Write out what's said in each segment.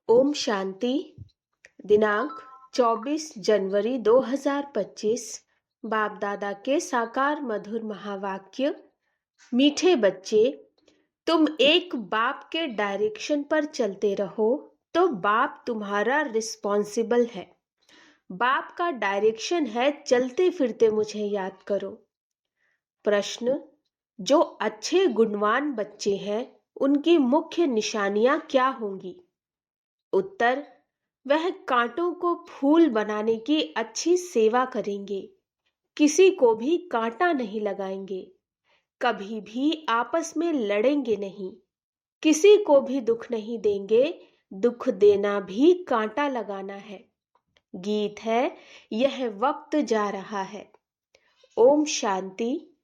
ओम शांति। दिनांक 24 जनवरी 2025। बाप दादा के साकार मधुर महावाक्य। मीठे बच्चे, तुम एक बाप के डायरेक्शन पर चलते रहो तो बाप तुम्हारा रिस्पॉन्सिबल है। बाप का डायरेक्शन है चलते फिरते मुझे याद करो। प्रश्न, जो अच्छे गुणवान बच्चे हैं उनकी मुख्य निशानियां क्या होंगी? उत्तर, वह कांटों को फूल बनाने की अच्छी सेवा करेंगे, किसी को भी कांटा नहीं लगाएंगे, कभी भी आपस में लड़ेंगे नहीं, किसी को भी दुख नहीं देंगे। दुख देना भी कांटा लगाना है। गीत है, यह वक्त जा रहा है। ओम शांति।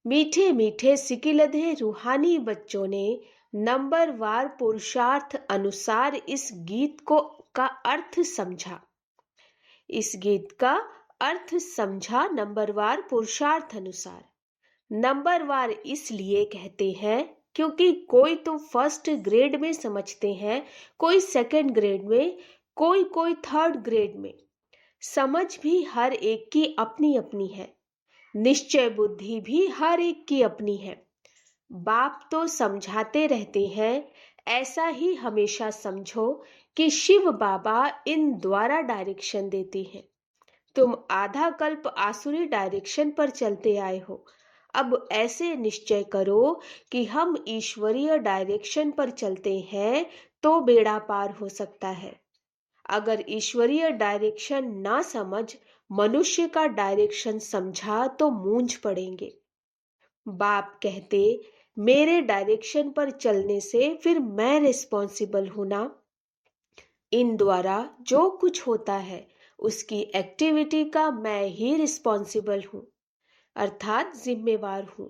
मीठे मीठे सिकिलधे रूहानी बच्चों ने नंबरवार पुरुषार्थ अनुसार इस गीत का अर्थ समझा। इस गीत का अर्थ समझा नंबरवार पुरुषार्थ अनुसार। नंबरवार इसलिए कहते हैं क्योंकि कोई तो फर्स्ट ग्रेड में समझते हैं, कोई सेकंड ग्रेड में, कोई थर्ड ग्रेड में। समझ भी हर एक की अपनी अपनी है, निश्चय बुद्धि भी हर एक की अपनी है। बाप तो समझाते रहते हैं, ऐसा ही हमेशा समझो कि शिव बाबा इन द्वारा डायरेक्शन देते हैं। तुम आधा कल्प आसुरी डायरेक्शन पर चलते आए हो। अब ऐसे निश्चय करो कि हम ईश्वरीय डायरेक्शन पर चलते हैं तो बेड़ा पार हो सकता है। अगर ईश्वरीय डायरेक्शन ना समझ मनुष्य का डायरेक्शन समझा तो मूंझ पड़ेंगे। बाप कहते, मेरे डायरेक्शन पर चलने से फिर मैं रिस्पॉन्सिबल हूं ना। इन द्वारा जो कुछ होता है उसकी एक्टिविटी का मैं ही रिस्पॉन्सिबल हूं, अर्थात जिम्मेवार हूं।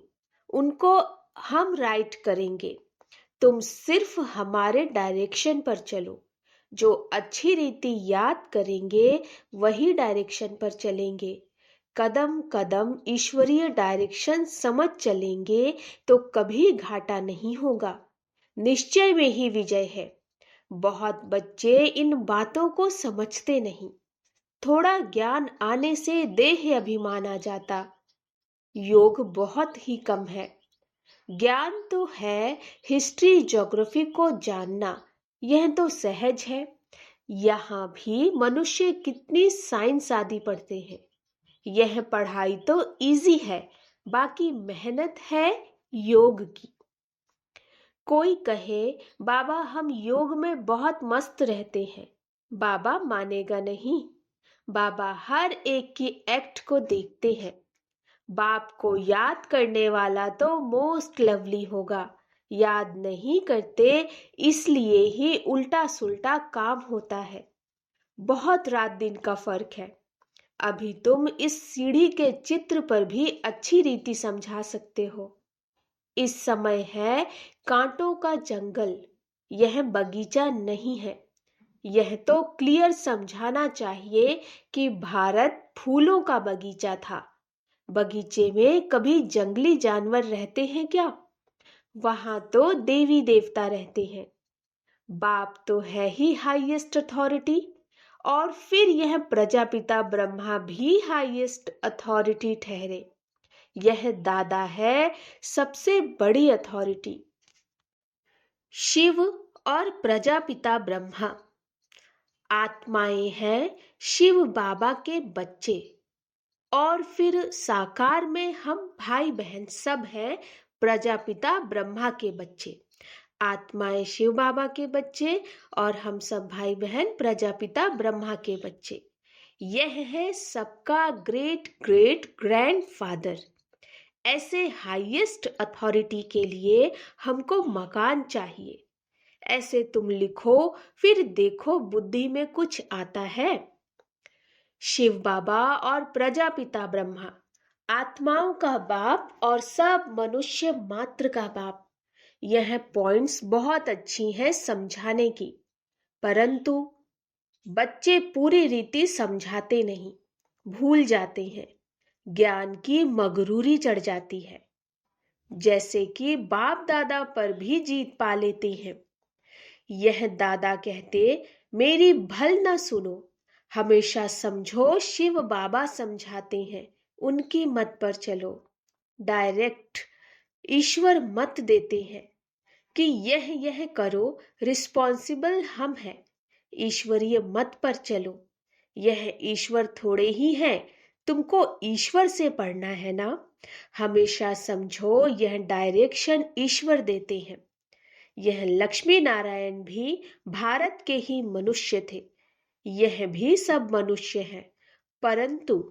उनको हम राइट करेंगे। तुम सिर्फ हमारे डायरेक्शन पर चलो। जो अच्छी रीति याद करेंगे वही डायरेक्शन पर चलेंगे। कदम कदम ईश्वरीय डायरेक्शन समझ चलेंगे तो कभी घाटा नहीं होगा। निश्चय में ही विजय है। बहुत बच्चे इन बातों को समझते नहीं। थोड़ा ज्ञान आने से देह अभिमान आ जाता। योग बहुत ही कम है। ज्ञान तो है, हिस्ट्री ज्योग्राफी को जानना यह तो सहज है। यहाँ भी मनुष्य कितनी साइंस आदि पढ़ते हैं। यह पढ़ाई तो इजी है, बाकी मेहनत है योग की। कोई कहे, बाबा हम योग में बहुत मस्त रहते हैं। बाबा मानेगा नहीं। बाबा हर एक की एक्ट को देखते हैं। बाप को याद करने वाला तो मोस्ट लवली होगा। याद नहीं करते इसलिए ही उल्टा सुल्टा काम होता है। बहुत रात दिन का फर्क है। अभी तुम इस सीढ़ी के चित्र पर भी अच्छी रीति समझा सकते हो। इस समय है कांटों का जंगल, यह बगीचा नहीं है। यह तो क्लियर समझाना चाहिए कि भारत फूलों का बगीचा था। बगीचे में कभी जंगली जानवर रहते हैं क्या? वहां तो देवी देवता रहते हैं। बाप तो है ही हाईएस्ट अथॉरिटी, और फिर यह प्रजापिता ब्रह्मा भी हाईएस्ट अथॉरिटी ठहरे। यह दादा है सबसे बड़ी अथॉरिटी। शिव और प्रजापिता ब्रह्मा आत्माएं हैं शिव बाबा के बच्चे, और फिर साकार में हम भाई बहन सब हैं प्रजापिता ब्रह्मा के बच्चे। आत्माएं शिव बाबा के बच्चे और हम सब भाई बहन प्रजापिता ब्रह्मा के बच्चे। यह है सबका ग्रेट ग्रेट ग्रैंडफादर। ऐसे हाईएस्ट अथॉरिटी के लिए हमको मकान चाहिए। ऐसे तुम लिखो, फिर देखो बुद्धि में कुछ आता है। शिव बाबा और प्रजापिता ब्रह्मा आत्माओं का बाप और सब मनुष्य मात्र का बाप। यह पॉइंट्स बहुत अच्छी हैं समझाने की, परंतु बच्चे पूरी रीति समझाते नहीं, भूल जाते हैं। ज्ञान की मगरूरी चढ़ जाती है, जैसे कि बाप दादा पर भी जीत पा लेते हैं। यह दादा कहते, मेरी भल न सुनो, हमेशा समझो शिव बाबा समझाते हैं, उनकी मत पर चलो। डायरेक्ट ईश्वर मत देते हैं कि यह करो, रिस्पॉन्सिबल हम हैं। ईश्वरीय मत पर चलो, यह ईश्वर थोड़े ही हैं, तुमको ईश्वर से पढ़ना है ना। हमेशा समझो यह डायरेक्शन ईश्वर देते हैं। यह लक्ष्मी नारायण भी भारत के ही मनुष्य थे, यह भी सब मनुष्य हैं, परंतु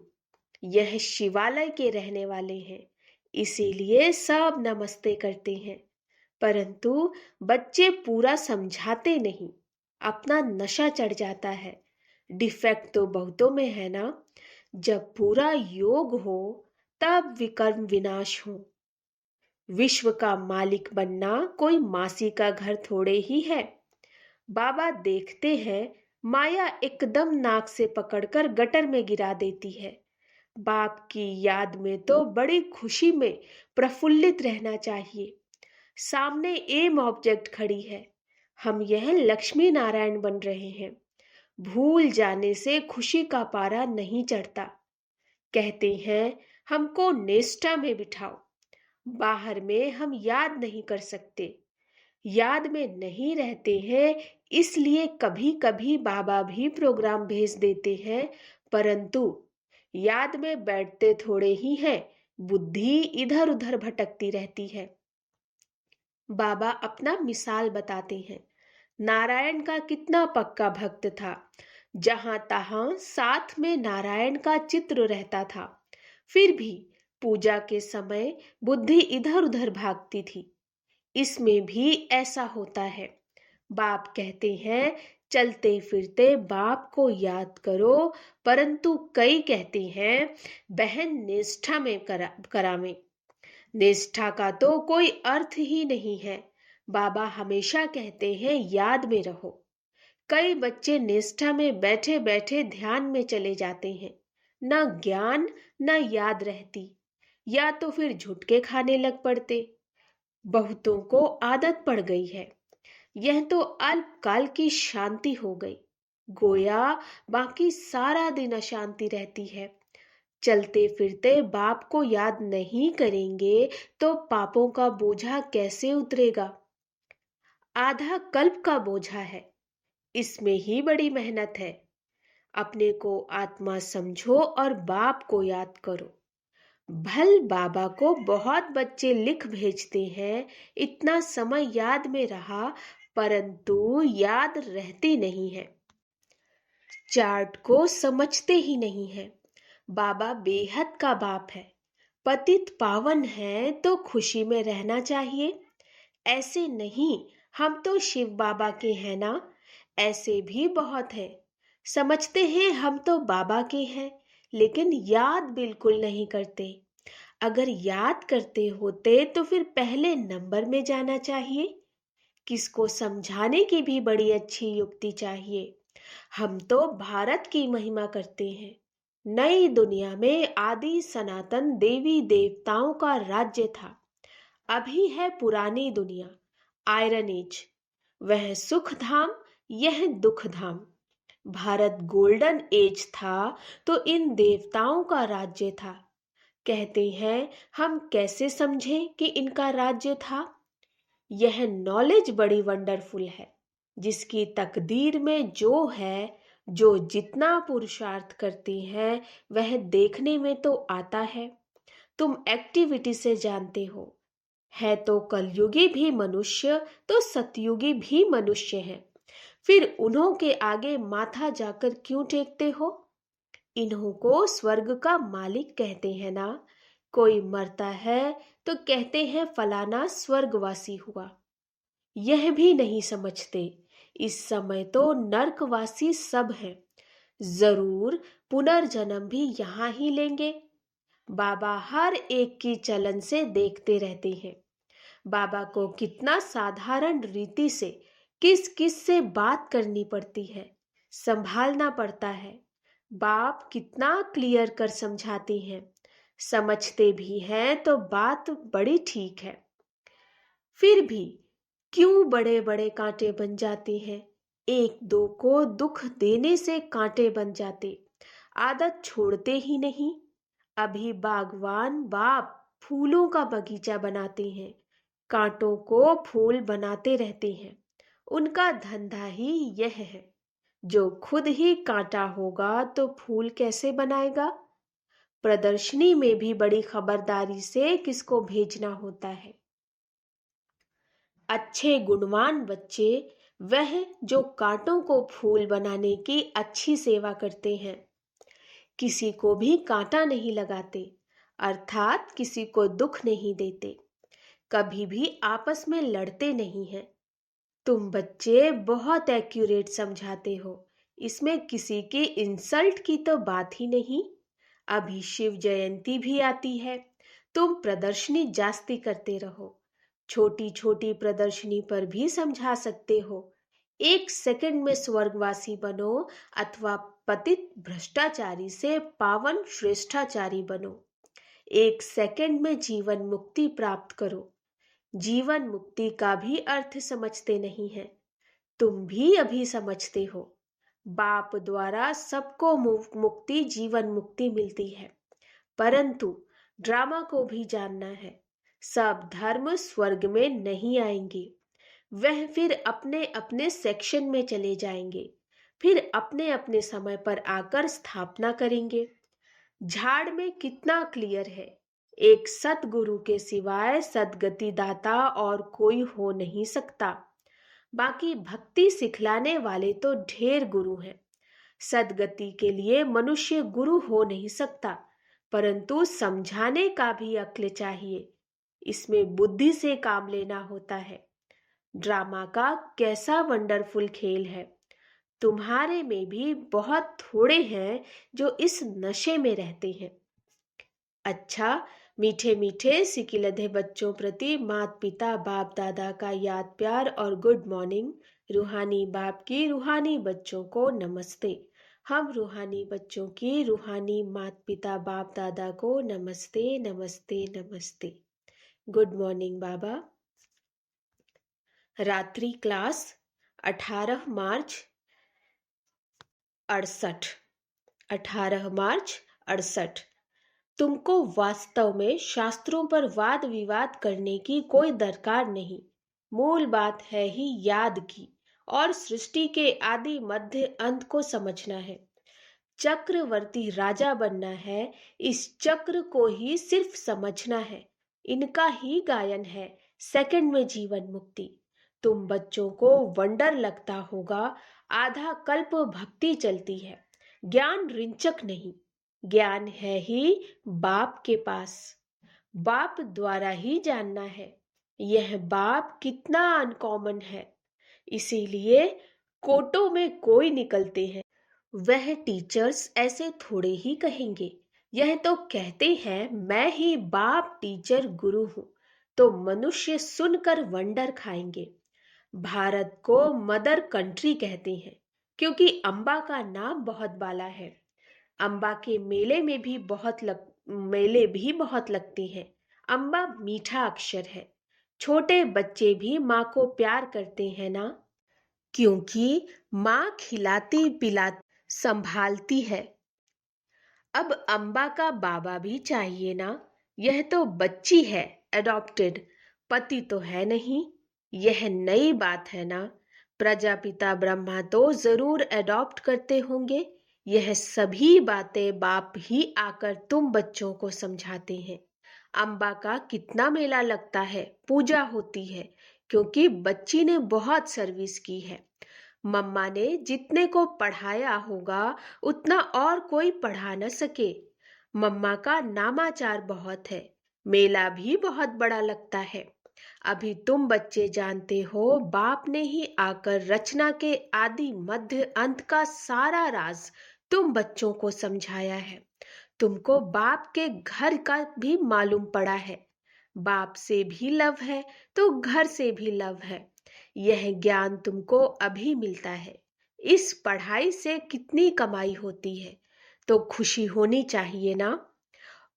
यह शिवालय के रहने वाले हैं, इसीलिए सब नमस्ते करते हैं। परंतु बच्चे पूरा समझाते नहीं, अपना नशा चढ़ जाता है। डिफेक्ट तो बहुतों में है ना। जब पूरा योग हो तब विकर्म विनाश हो। विश्व का मालिक बनना कोई मासी का घर थोड़े ही है। बाबा देखते हैं माया एकदम नाक से पकड़कर गटर में गिरा देती है। बाप की याद में तो बड़ी खुशी में प्रफुल्लित रहना चाहिए। सामने एम ऑब्जेक्ट खड़ी है, हम यह लक्ष्मी नारायण बन रहे हैं। भूल जाने से खुशी का पारा नहीं चढ़ता। कहते हैं हमको नेस्टा में बिठाओ, बाहर में हम याद नहीं कर सकते, याद में नहीं रहते हैं, इसलिए कभी कभी बाबा भी प्रोग्राम भेज देते हैं, परंतु याद में बैठते थोड़े ही हैं, बुद्धि इधर उधर भटकती रहती है। बाबा अपना मिसाल बताते हैं। नारायण का कितना पक्का भक्त था, जहां तहां साथ में नारायण का चित्र रहता था, फिर भी पूजा के समय बुद्धि इधर उधर भागती थी। इसमें भी ऐसा होता है। बाप कहते हैं चलते फिरते बाप को याद करो, परंतु कई कहते हैं बहन निष्ठा में करावें। निष्ठा का तो कोई अर्थ ही नहीं है। बाबा हमेशा कहते हैं याद में रहो। कई बच्चे निष्ठा में बैठे बैठे ध्यान में चले जाते हैं, न ज्ञान न याद रहती, या तो फिर झुटके खाने लग पड़ते। बहुतों को आदत पड़ गई है। यह तो अल्पकाल की शांति हो गई, गोया बाकी सारा दिन अशांति रहती है। चलते फिरते बाप को याद नहीं करेंगे तो पापों का बोझा कैसे उतरेगा। आधा कल्प का बोझा है, इसमें ही बड़ी मेहनत है। अपने को आत्मा समझो और बाप को याद करो। भल बाबा को बहुत बच्चे लिख भेजते हैं, इतना समय याद में रहा, परंतु याद रहती नहीं है। चार्ट को समझते ही नहीं है। बाबा बेहद का बाप है, पतित पावन है तो खुशी में रहना चाहिए। ऐसे नहीं हम तो शिव बाबा के हैं ना, ऐसे भी बहुत है। समझते हैं हम तो बाबा के हैं, लेकिन याद बिल्कुल नहीं करते। अगर याद करते होते तो फिर पहले नंबर में जाना चाहिए। किसको समझाने की भी बड़ी अच्छी युक्ति चाहिए। हम तो भारत की महिमा करते हैं। नई दुनिया में आदि सनातन देवी देवताओं का राज्य था। अभी है पुरानी दुनिया, आयरन एज। वह सुख धाम, यह दुख धाम। भारत गोल्डन एज था तो इन देवताओं का राज्य था। कहते हैं हम कैसे समझें कि इनका राज्य था। यह नॉलेज बड़ी वंडरफुल है। जिसकी तकदीर में जो है, जो जितना पुरुषार्थ करती हैं, वह देखने में तो आता है। तुम एक्टिविटी से जानते हो। है तो कलयुगी भी मनुष्य तो सतयुगी भी मनुष्य है। फिर उन्हों के आगे माथा जाकर क्यों टेकते हो। इन्हों को स्वर्ग का मालिक कहते हैं ना। कोई मरता है तो कहते हैं फलाना स्वर्गवासी हुआ। यह भी नहीं समझते इस समय तो नरकवासी सब हैं, जरूर पुनर्जन्म भी यहाँ ही लेंगे। बाबा हर एक की चलन से देखते रहते हैं। बाबा को कितना साधारण रीति से किस किस से बात करनी पड़ती है, संभालना पड़ता है। बाप कितना क्लियर कर समझाते हैं। समझते भी हैं तो बात बड़ी ठीक है। फिर भी क्यों बड़े बड़े कांटे बन जाते हैं? एक दो को दुख देने से कांटे बन जाते, आदत छोड़ते ही नहीं। अभी बागवान बाप फूलों का बगीचा बनाते हैं, कांटों को फूल बनाते रहते हैं। उनका धंधा ही यह है। जो खुद ही कांटा होगा तो फूल कैसे बनाएगा? प्रदर्शनी में भी बड़ी खबरदारी से किसको भेजना होता है। अच्छे गुणवान बच्चे वह जो कांटों को फूल बनाने की अच्छी सेवा करते हैं, किसी को भी कांटा नहीं लगाते, अर्थात किसी को दुख नहीं देते, कभी भी आपस में लड़ते नहीं हैं। तुम बच्चे बहुत एक्यूरेट समझाते हो, इसमें किसी की इंसल्ट की तो बात ही नहीं। अभी शिव जयंती भी आती है, तुम प्रदर्शनी जास्ती करते रहो। छोटी छोटी प्रदर्शनी पर भी समझा सकते हो। 1 सेकंड में स्वर्गवासी बनो अथवा पतित भ्रष्टाचारी से पावन श्रेष्ठाचारी बनो। 1 सेकंड में जीवन मुक्ति प्राप्त करो। जीवन मुक्ति का भी अर्थ समझते नहीं है। तुम भी अभी समझते हो। बाप द्वारा सबको मुक्ति जीवन मुक्ति मिलती है, परंतु ड्रामा को भी जानना है। सब धर्म स्वर्ग में नहीं आएंगे, वह फिर अपने अपने सेक्शन में चले जाएंगे, फिर अपने अपने समय पर आकर स्थापना करेंगे। झाड़ में कितना क्लियर है, एक सतगुरु के सिवाय सदगति दाता और कोई हो नहीं सकता। बाकी भक्ति सिखलाने वाले तो ढेर गुरु हैं। सदगति के लिए मनुष्य गुरु हो नहीं सकता, परंतु समझाने का भी अक्ल चाहिए। इसमें बुद्धि से काम लेना होता है। ड्रामा का कैसा वंडरफुल खेल है। तुम्हारे में भी बहुत थोड़े हैं जो इस नशे में रहते हैं। अच्छा, मीठे मीठे सिकिलधे बच्चों प्रति माता पिता बाप दादा का याद प्यार और गुड मॉर्निंग। रूहानी बाप की रूहानी बच्चों को नमस्ते। हम रूहानी बच्चों की रूहानी माता पिता बाप दादा को नमस्ते नमस्ते नमस्ते। गुड मॉर्निंग बाबा। रात्रि क्लास 18 मार्च 68। 18 मार्च 68। तुमको वास्तव में शास्त्रों पर वाद विवाद करने की कोई दरकार नहीं। मूल बात है ही याद की, और सृष्टि के आदि मध्य अंत को समझना है। चक्रवर्ती राजा बनना है, इस चक्र को ही सिर्फ समझना है। इनका ही गायन है, सेकंड में जीवन मुक्ति। तुम बच्चों को वंडर लगता होगा, आधा कल्प भक्ति चलती है। ज्ञान रिंचक नहीं, ज्ञान है ही बाप के पास। बाप द्वारा ही जानना है। यह बाप कितना अनकॉमन है, इसीलिए कोटों में कोई निकलते हैं। वह टीचर्स ऐसे थोड़े ही कहेंगे, यह तो कहते हैं मैं ही बाप टीचर गुरु हूं, तो मनुष्य सुनकर वंडर खाएंगे। भारत को मदर कंट्री कहते हैं, क्योंकि अम्बा का नाम बहुत बाला है। अम्बा के मेले भी बहुत लगते हैं। अम्बा मीठा अक्षर है। छोटे बच्चे भी माँ को प्यार करते हैं ना, क्योंकि माँ खिलाती पिलाती संभालती है। अब अम्बा का बाबा भी चाहिए ना। यह तो बच्ची है, एडॉप्टेड, पति तो है नहीं। यह नई बात है ना। प्रजापिता ब्रह्मा तो जरूर एडॉप्ट करते होंगे। यह सभी बातें बाप ही आकर तुम बच्चों को समझाते हैं। अम्बा का कितना मेला लगता है, पूजा होती है, क्योंकि बच्ची ने बहुत सर्विस की है। मम्मा ने जितने को पढ़ाया होगा उतना और कोई पढ़ा न सके। मम्मा का नामाचार बहुत है, मेला भी बहुत बड़ा लगता है। अभी तुम बच्चे जानते हो, बाप ने ही आकर रचना के आदि मध्य अंत का सारा राज तुम बच्चों को समझाया है। तुमको बाप के घर का भी मालूम पड़ा है। बाप से भी लव है तो घर से भी लव है। यह ज्ञान तुमको अभी मिलता है। इस पढ़ाई से कितनी कमाई होती है, तो खुशी होनी चाहिए ना।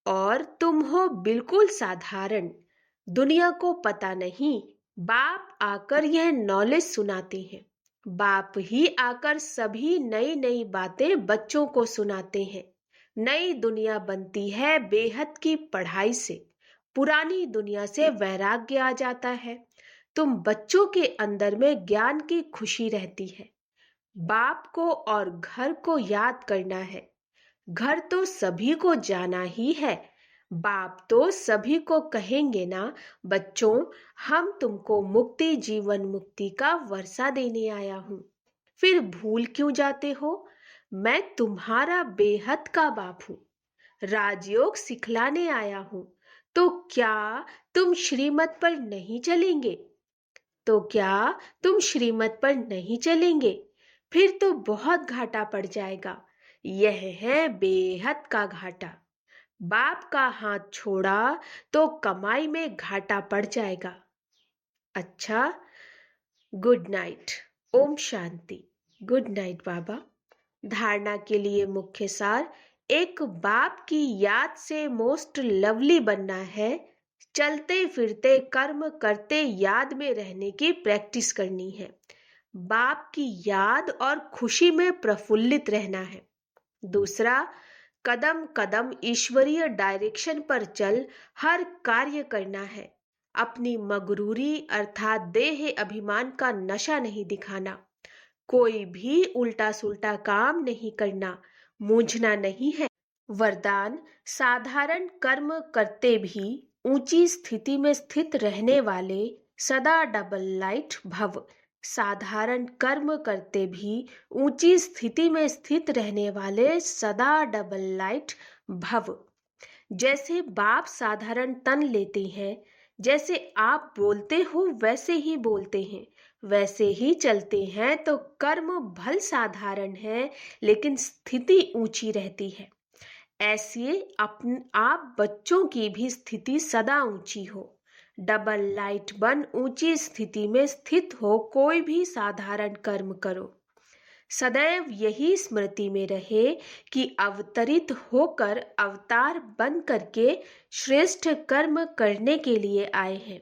और तुम हो बिल्कुल साधारण, दुनिया को पता नहीं बाप आकर यह नॉलेज सुनाते हैं। बाप ही आकर सभी नई नई बातें बच्चों को सुनाते हैं। नई दुनिया बनती है बेहद की पढ़ाई से, पुरानी दुनिया से वैराग्य आ जाता है। तुम बच्चों के अंदर में ज्ञान की खुशी रहती है। बाप को और घर को याद करना है। घर तो सभी को जाना ही है। बाप तो सभी को कहेंगे ना, बच्चों हम तुमको मुक्ति जीवन मुक्ति का वर्षा देने आया हूं। फिर भूल क्यों जाते हो? मैं तुम्हारा बेहद का बाप हूं, राजयोग सिखलाने आया हूं। तो क्या तुम श्रीमत पर नहीं चलेंगे? तो क्या तुम श्रीमत पर नहीं चलेंगे? फिर तो बहुत घाटा पड़ जाएगा। यह है बेहद का घाटा। बाप का हाथ छोड़ा तो कमाई में घाटा पड़ जाएगा। अच्छा, good night. Om Shanti. Good night बाबा। धारणा के लिए मुख्य सार, एक बाप की याद से मोस्ट लवली बनना है। चलते फिरते कर्म करते याद में रहने की प्रैक्टिस करनी है। बाप की याद और खुशी में प्रफुल्लित रहना है। दूसरा, कदम कदम ईश्वरीय डायरेक्शन पर चल हर कार्य करना है। अपनी मगरूरी अर्थात देह अभिमान का नशा नहीं दिखाना। कोई भी उल्टा सुल्टा काम नहीं करना, मूंझना नहीं है। वरदान, साधारण कर्म करते भी ऊंची स्थिति में स्थित रहने वाले सदा डबल लाइट भव। साधारण कर्म करते भी ऊंची स्थिति में स्थित रहने वाले सदा डबल लाइट भव। जैसे बाप साधारण तन लेते हैं, जैसे आप बोलते हो वैसे ही बोलते हैं, वैसे ही चलते हैं, तो कर्म भल साधारण है लेकिन स्थिति ऊंची रहती है। ऐसे आप बच्चों की भी स्थिति सदा ऊंची हो। डबल लाइट बन ऊंची स्थिति में स्थित हो, कोई भी साधारण कर्म करो। सदैव यही स्मृति में रहे कि अवतरित होकर अवतार बन करके श्रेष्ठ कर्म करने के लिए आए हैं।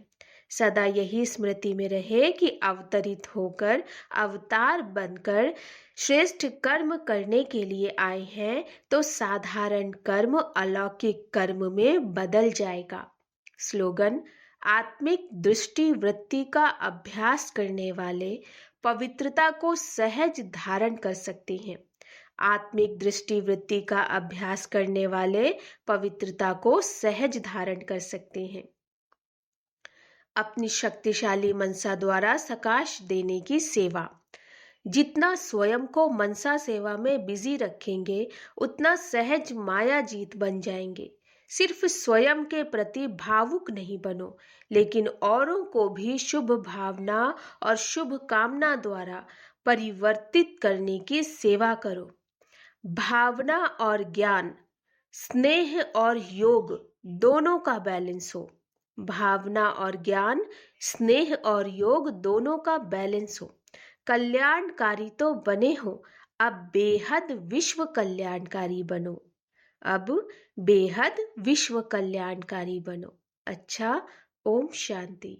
सदा यही स्मृति में रहे कि अवतरित होकर अवतार बनकर श्रेष्ठ कर्म करने के लिए आए हैं, तो साधारण कर्म अलौकिक कर्म में बदल जाएगा। स्लोगन, आत्मिक दृष्टि वृत्ति का अभ्यास करने वाले पवित्रता को सहज धारण कर सकते हैं। आत्मिक दृष्टि वृत्ति का अभ्यास करने वाले पवित्रता को सहज धारण कर सकते हैं। अपनी शक्तिशाली मनसा द्वारा सकाश देने की सेवा। जितना स्वयं को मनसा सेवा में बिजी रखेंगे, उतना सहज माया जीत बन जाएंगे। सिर्फ स्वयं के प्रति भावुक नहीं बनो, लेकिन औरों को भी शुभ भावना और शुभ कामना द्वारा परिवर्तित करने की सेवा करो। भावना और ज्ञान, स्नेह और योग दोनों का बैलेंस हो। भावना और ज्ञान, स्नेह और योग दोनों का बैलेंस हो। कल्याणकारी तो बने हो, अब बेहद विश्व कल्याणकारी बनो। अब बेहद विश्व कल्याणकारी बनो। अच्छा, ओम शांति।